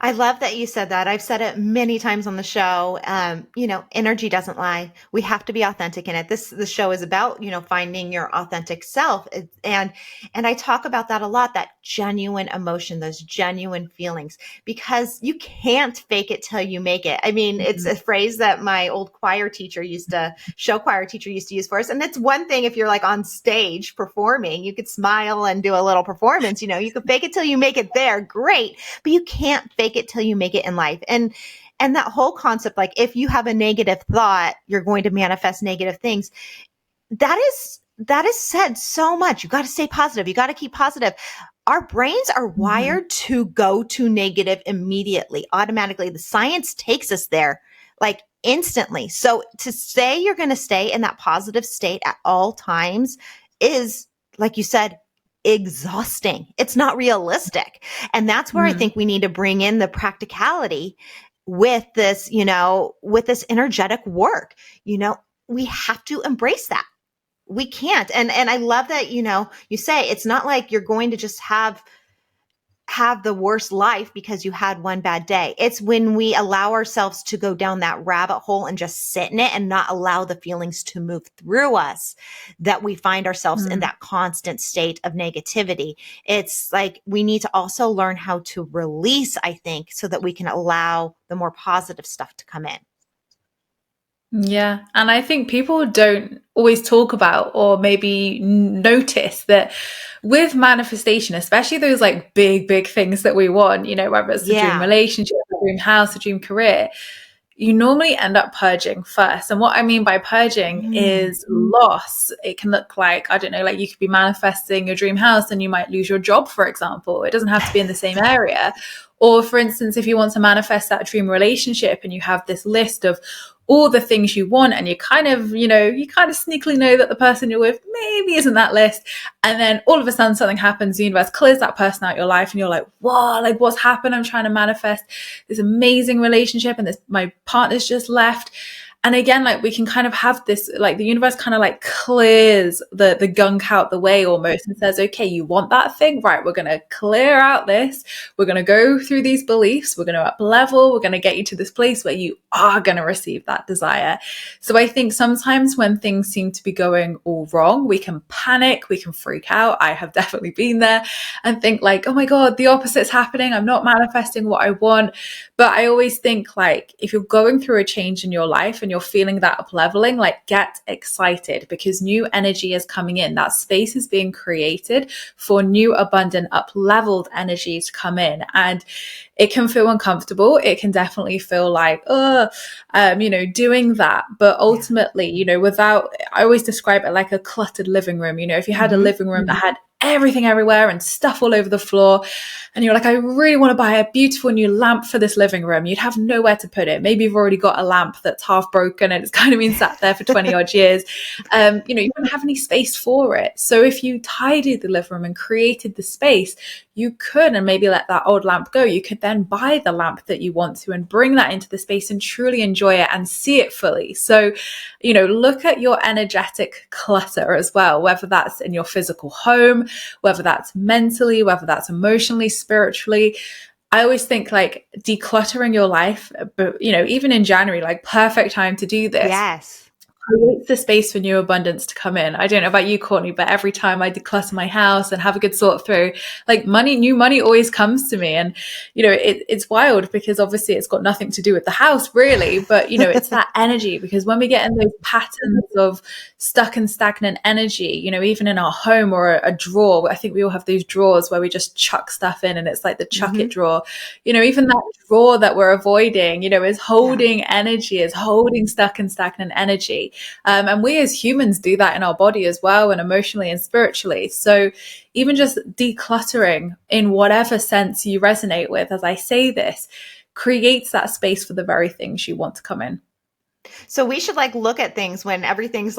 I love that you said that. I've said it many times on the show. Energy doesn't lie. We have to be authentic in it. The show is about, finding your authentic self. And I talk about that a lot, that genuine emotion, those genuine feelings, because you can't fake it till you make it. I mean, it's a phrase that my old show choir teacher used to use for us. And it's one thing if you're like on stage performing, you could smile and do a little performance, you could fake it till you make it there. Great. But you can't fake it till you make it in life. And that whole concept, like if you have a negative thought, you're going to manifest negative things. That is said so much. You got to stay positive. You got to keep positive. Our brains are wired to go to negative immediately, automatically. The science takes us there like instantly. So to say you're going to stay in that positive state at all times is, like you said, exhausting. It's not realistic. And that's where I think we need to bring in the practicality with this, with this energetic work. We have to embrace that. We can't. And I love that, you say it's not like you're going to just have the worst life because you had one bad day. It's when we allow ourselves to go down that rabbit hole and just sit in it and not allow the feelings to move through us that we find ourselves in that constant state of negativity. It's like we need to also learn how to release, I think, so that we can allow the more positive stuff to come in. Yeah. And I think people don't always talk about or maybe notice that with manifestation, especially those like big things that we want, whether it's the dream relationship, the dream house, the dream career, you normally end up purging first. And what I mean by purging is loss. It can look like, I don't know, like you could be manifesting your dream house and you might lose your job, for example. It doesn't have to be in the same area. Or for instance, if you want to manifest that dream relationship and you have this list of all the things you want and you kind of sneakily know that the person you're with maybe isn't that list. And then all of a sudden something happens, the universe clears that person out of your life and you're like, whoa, like what's happened? I'm trying to manifest this amazing relationship and my partner's just left. And again, like we can kind of have this, like the universe kind of like clears the gunk out the way almost and says, okay, you want that thing? Right. We're going to clear out this. We're going to go through these beliefs. We're going to up level. We're going to get you to this place where you are going to receive that desire. So I think sometimes when things seem to be going all wrong, we can panic, we can freak out. I have definitely been there and think like, oh my God, the opposite's happening. I'm not manifesting what I want. But I always think like if you're going through a change in your life and you're feeling that up leveling, like get excited because new energy is coming in. That space is being created for new, abundant, up leveled energy to come in. And it can feel uncomfortable. It can definitely feel like, doing that. But ultimately, I always describe it like a cluttered living room. If you had a living room that had everything everywhere and stuff all over the floor, and you're like, I really want to buy a beautiful new lamp for this living room. You'd have nowhere to put it. Maybe you've already got a lamp that's half broken and it's kind of been sat there for 20 odd years. You don't have any space for it. So if you tidied the living room and created the space, you could, and maybe let that old lamp go. You could then buy the lamp that you want to and bring that into the space and truly enjoy it and see it fully. So, look at your energetic clutter as well, whether that's in your physical home, whether that's mentally, whether that's emotionally, spiritually. I always think like decluttering your life, but even in January, like perfect time to do this. Yes. creates the space for new abundance to come in. I don't know about you, Courtney, but every time I declutter my house and have a good sort through, like new money always comes to me. And, it's wild because obviously it's got nothing to do with the house really, but, it's that energy, because when we get in those patterns of stuck and stagnant energy, even in our home or a drawer, I think we all have these drawers where we just chuck stuff in and it's like the chuck it drawer, even that drawer that we're avoiding, is holding energy, is holding stuck and stagnant energy. And we as humans do that in our body as well, and emotionally and spiritually. So even just decluttering in whatever sense you resonate with, as I say this, creates that space for the very things you want to come in. So we should look at things when everything's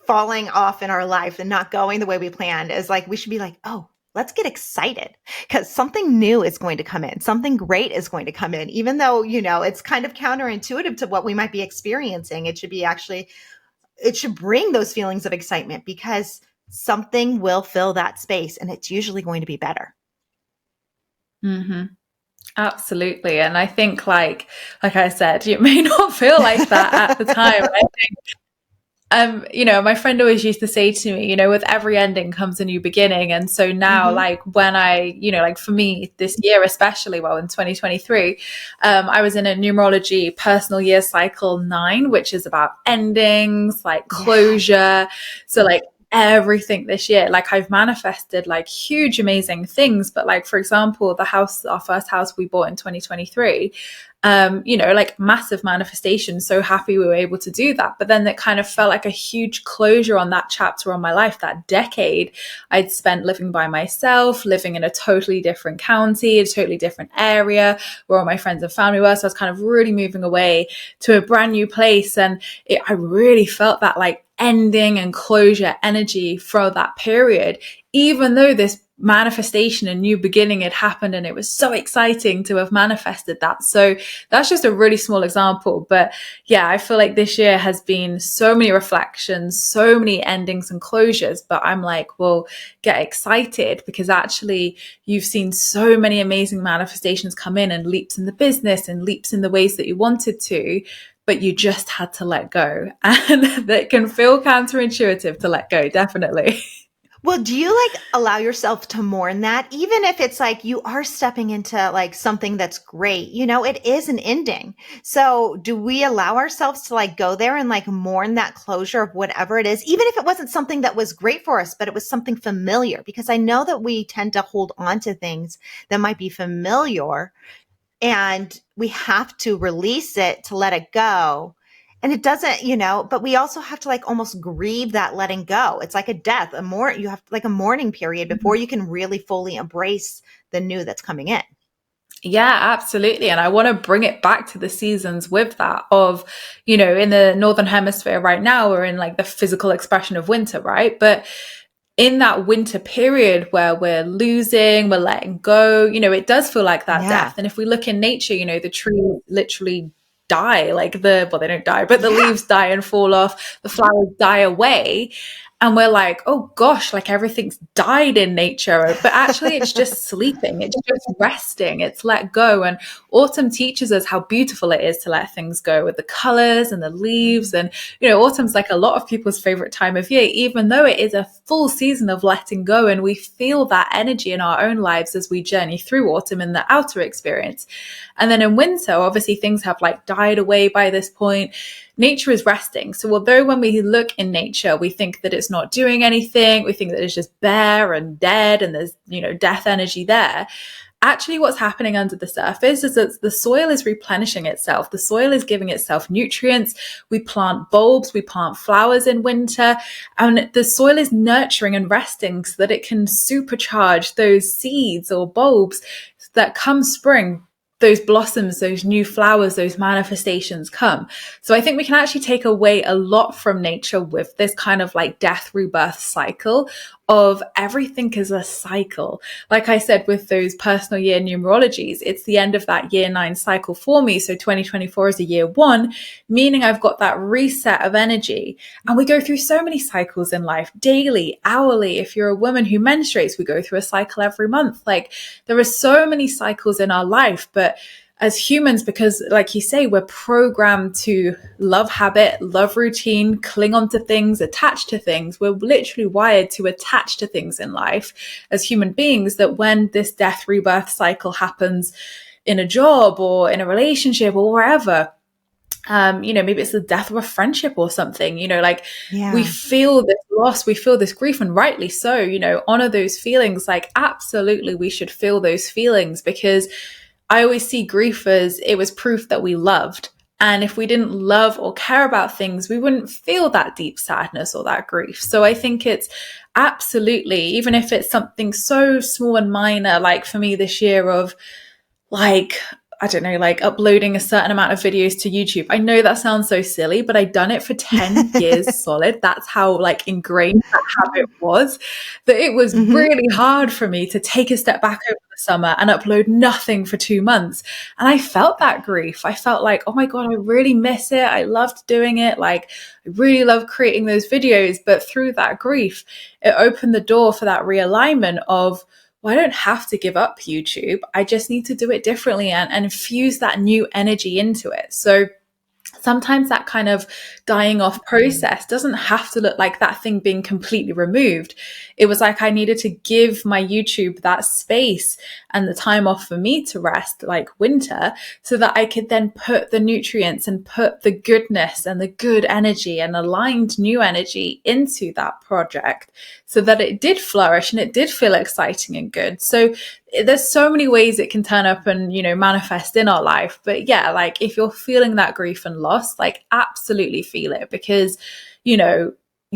falling off in our life and not going the way we planned, is we should be oh, let's get excited because something new is going to come in. Something great is going to come in, even though, it's kind of counterintuitive to what we might be experiencing. It should bring those feelings of excitement because something will fill that space and it's usually going to be better. Mm-hmm. Absolutely. And I think like I said, you may not feel like that at the time. I think my friend always used to say to me, with every ending comes a new beginning. And so now, when I, for me this year, especially, in 2023, I was in a numerology personal year cycle 9, which is about endings, closure. So everything this year, I've manifested huge, amazing things. But for example, our first house we bought in 2023, massive manifestation. So happy we were able to do that. But then it kind of felt like a huge closure on that chapter on my life. That decade I'd spent living by myself, living in a totally different county, a totally different area where all my friends and family were. So I was kind of really moving away to a brand new place. And I really felt that ending and closure energy for that period, even though this manifestation and new beginning had happened and it was so exciting to have manifested that. So that's just a really small example. But yeah, I feel like this year has been so many reflections, so many endings and closures, but I'm well, get excited because actually you've seen so many amazing manifestations come in and leaps in the business and leaps in the ways that you wanted to, but you just had to let go. And that can feel counterintuitive to let go, definitely. Well, do you allow yourself to mourn that? Even if it's you are stepping into something that's great, it is an ending. So do we allow ourselves to go there and mourn that closure of whatever it is, even if it wasn't something that was great for us, but it was something familiar? Because I know that we tend to hold on to things that might be familiar and we have to release it to let it go. And it doesn't, but we also have to almost grieve that letting go. It's like a death, you have a mourning period before you can really fully embrace the new that's coming in. Yeah, absolutely. And I want to bring it back to the seasons with that of, in the Northern Hemisphere right now, we're in the physical expression of winter, right? But in that winter period where we're losing, we're letting go, it does feel like that death. And if we look in nature, the trees literally die, they don't die, but the leaves die and fall off, the flowers die away. And we're oh gosh, everything's died in nature. But actually it's just sleeping. It's just resting. It's let go. And autumn teaches us how beautiful it is to let things go with the colors and the leaves. And, autumn's a lot of people's favorite time of year, even though it is a full season of letting go. And we feel that energy in our own lives as we journey through autumn in the outer experience. And then in winter, obviously things have died away by this point. Nature is resting. So although when we look in nature, we think that it's not doing anything, we think that it's just bare and dead and there's, death energy there. Actually, what's happening under the surface is that the soil is replenishing itself. The soil is giving itself nutrients. We plant bulbs, we plant flowers in winter, and the soil is nurturing and resting so that it can supercharge those seeds or bulbs that come spring, those blossoms, those new flowers, those manifestations come. So I think we can actually take away a lot from nature with this kind of death-rebirth cycle of everything is a cycle. Like I said, with those personal year numerologies, it's the end of that year 9 cycle for me. So 2024 is a year 1, meaning I've got that reset of energy. And we go through so many cycles in life, daily, hourly. If you're a woman who menstruates, we go through a cycle every month. There are so many cycles in our life, but as humans, because like you say, we're programmed to love habit, love routine, cling on to things, attach to things. We're literally wired to attach to things in life as human beings, that when this death rebirth cycle happens in a job or in a relationship or wherever, maybe it's the death of a friendship or something, we feel this loss, we feel this grief, and rightly so, honor those feelings. Like, absolutely, we should feel those feelings, because I always see grief as it was proof that we loved. And if we didn't love or care about things, we wouldn't feel that deep sadness or that grief. So I think it's absolutely, even if it's something so small and minor, like for me this year of uploading a certain amount of videos to YouTube. I know that sounds so silly, but I'd done it for 10 years solid. That's how ingrained that habit was, that it was really hard for me to take a step back over the summer and upload nothing for 2 months. And I felt that grief. I felt like, oh my God, I really miss it. I loved doing it. I really love creating those videos. But through that grief, it opened the door for that realignment of, well, I don't have to give up YouTube. I just need to do it differently and infuse that new energy into it. So sometimes that kind of dying off process doesn't have to look like that thing being completely removed. It was like I needed to give my YouTube that space and the time off for me to rest, like winter, so that I could then put the nutrients and put the goodness and the good energy and aligned new energy into that project, so that it did flourish and it did feel exciting and good. So there's so many ways it can turn up and, manifest in our life. But yeah, if you're feeling that grief and loss, absolutely feel it, because,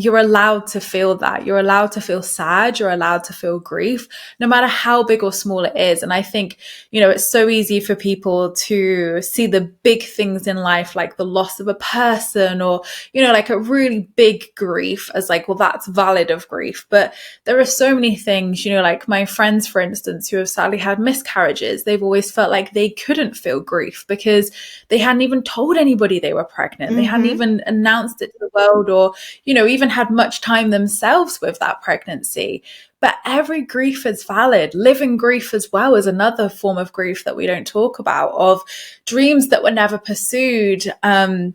you're allowed to feel that. You're allowed to feel sad. You're allowed to feel grief, no matter how big or small it is. And I think, it's so easy for people to see the big things in life, like the loss of a person or, a really big grief as well, that's valid of grief. But there are so many things, like my friends, for instance, who have sadly had miscarriages. They've always felt like they couldn't feel grief because they hadn't even told anybody they were pregnant. They hadn't even announced it to the world, or, even had much time themselves with that pregnancy. But every grief is valid. Living grief as well is another form of grief that we don't talk about, of dreams that were never pursued, the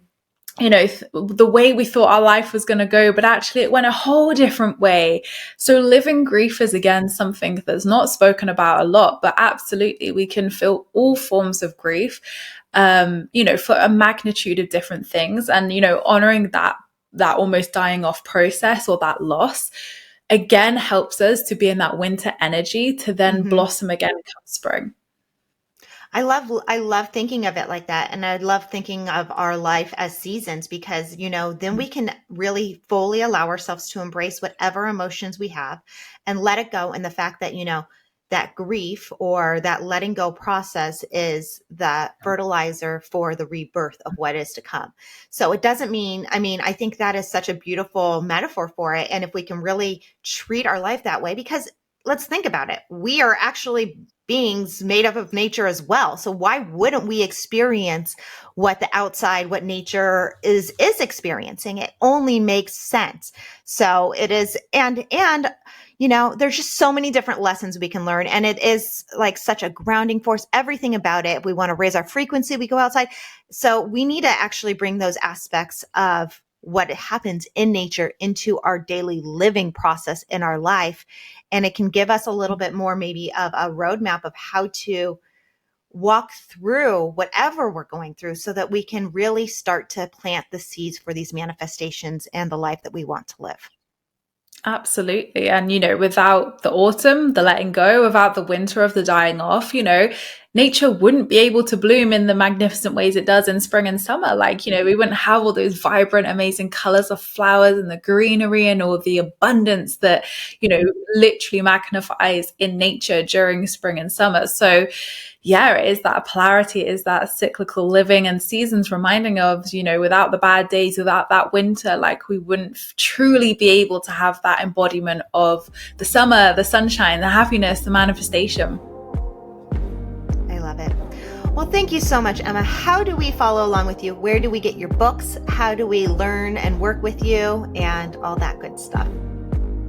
way we thought our life was going to go, but actually it went a whole different way. So living grief is, again, something that's not spoken about a lot, but absolutely we can feel all forms of grief, for a magnitude of different things. And, honoring that almost dying off process or that loss, again, helps us to be in that winter energy to then blossom again come spring. I love thinking of it like that. And I love thinking of our life as seasons, because, then we can really fully allow ourselves to embrace whatever emotions we have and let it go. And the fact that, that grief or that letting go process is the fertilizer for the rebirth of what is to come. So it doesn't mean, I think that is such a beautiful metaphor for it. And if we can really treat our life that way, because let's think about it. We are actually beings made up of nature as well. So why wouldn't we experience what nature is experiencing? It only makes sense. So it is, and there's just so many different lessons we can learn. And it is such a grounding force, everything about it. We want to raise our frequency, we go outside. So we need to actually bring those aspects of what happens in nature into our daily living process in our life. And it can give us a little bit more maybe of a roadmap of how to walk through whatever we're going through, so that we can really start to plant the seeds for these manifestations and the life that we want to live. Absolutely. And, without the autumn, the letting go, without the winter of the dying off, nature wouldn't be able to bloom in the magnificent ways it does in spring and summer. We wouldn't have all those vibrant, amazing colors of flowers and the greenery and all the abundance that, literally magnifies in nature during spring and summer. So yeah, it is that polarity, it is that cyclical living and seasons reminding of, without the bad days, without that winter, we wouldn't truly be able to have that embodiment of the summer, the sunshine, the happiness, the manifestation. I love it. Well, thank you so much, Emma. How do we follow along with you? Where do we get your books? How do we learn and work with you and all that good stuff?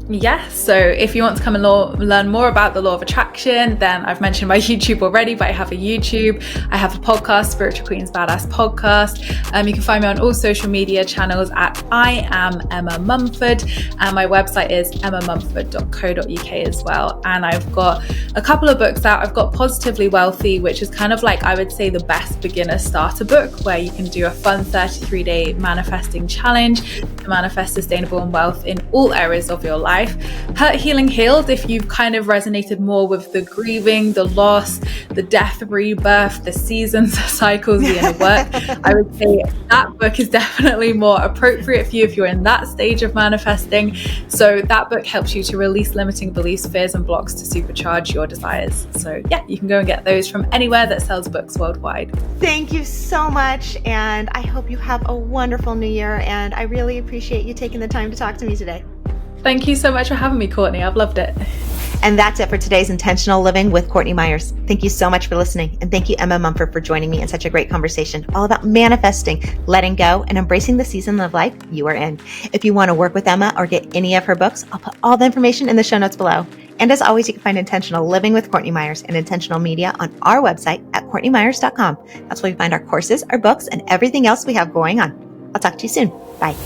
Yes, so if you want to come and learn more about the law of attraction, then I've mentioned my YouTube already, but I have a YouTube. I have a podcast, Spiritual Queen's Badass Podcast. You can find me on all social media channels at I am Emma Mumford, and my website is emmamumford.co.uk as well. And I've got a couple of books out. I've got Positively Wealthy, which is kind of like, I would say, the best beginner starter book, where you can do a fun 33-day manifesting challenge to manifest sustainable and wealth in all areas of your life. Hurt, Healing, Healed, if you've kind of resonated more with the grieving, the loss, the death, rebirth, the seasons, the cycles, the inner work, I would say that book is definitely more appropriate for you if you're in that stage of manifesting. So that book helps you to release limiting beliefs, fears, and blocks to supercharge your desires. So yeah, you can go and get those from anywhere that sells books worldwide. Thank you so much. And I hope you have a wonderful new year. And I really appreciate you taking the time to talk to me today. Thank you so much for having me, Courtney. I've loved it. And that's it for today's Intentional Living with Courtney Meyers. Thank you so much for listening. And thank you, Emma Mumford, for joining me in such a great conversation all about manifesting, letting go, and embracing the season of life you are in. If you want to work with Emma or get any of her books, I'll put all the information in the show notes below. And as always, you can find Intentional Living with Courtney Meyers and Intentional Media on our website at CourtneyMyers.com. That's where you find our courses, our books, and everything else we have going on. I'll talk to you soon. Bye.